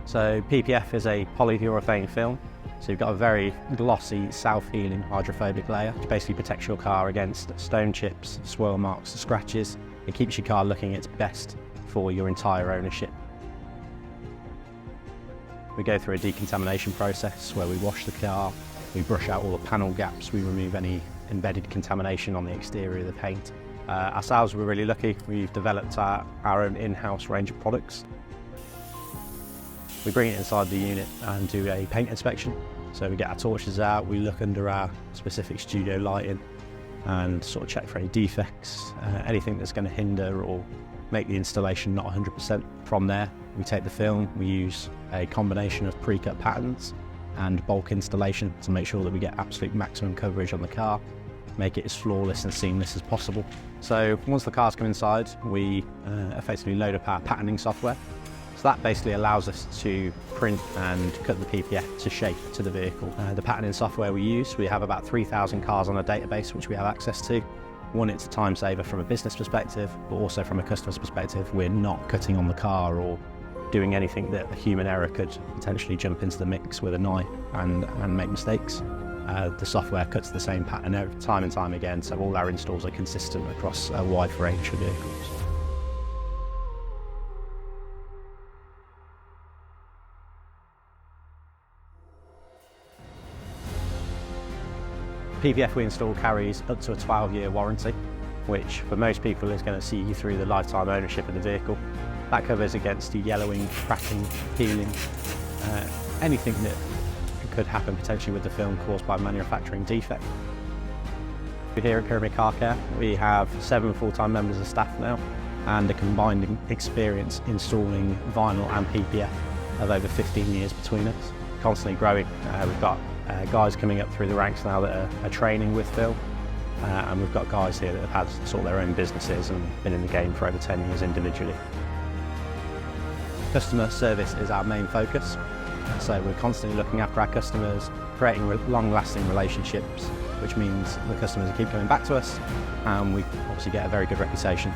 So PPF is a polyurethane film. So you've got a very glossy, self-healing hydrophobic layer, which basically protects your car against stone chips, swirl marks, scratches. It keeps your car looking its best for your entire ownership. We go through a decontamination process where we wash the car, we brush out all the panel gaps, we remove any embedded contamination on the exterior of the paint. Ourselves, we're really lucky. We've developed our own in-house range of products. We bring it inside the unit and do a paint inspection. So we get our torches out, we look under our specific studio lighting and sort of check for any defects, anything that's going to hinder or make the installation not 100%. From there, we take the film, we use a combination of pre-cut patterns and bulk installation to make sure that we get absolute maximum coverage on the car, make it as flawless and seamless as possible. So once the car's come inside, we effectively load up our patterning software. So that basically allows us to print and cut the PPF to shape to the vehicle. The patterning software we use, we have about 3,000 cars on a database which we have access to. One, it's a time saver from a business perspective, but also from a customer's perspective, we're not cutting on the car or doing anything that a human error could potentially jump into the mix with a knife and make mistakes. The software cuts the same pattern time and time again, so all our installs are consistent across a wide range of vehicles. PPF we install carries up to a 12-year warranty, which for most people is going to see you through the lifetime ownership of the vehicle. That covers against the yellowing, cracking, peeling, anything that could happen potentially with the film caused by manufacturing defect. Here at Pyramid Car Care, we have 7 full-time members of staff now and a combined experience installing vinyl and PPF of over 15 years between us. Constantly growing. We've got guys coming up through the ranks now that are training with Phil, and we've got guys here that have had sort of their own businesses and been in the game for over 10 years individually. Customer service is our main focus, so we're constantly looking after our customers, creating long-lasting relationships, which means the customers keep coming back to us and we obviously get a very good reputation.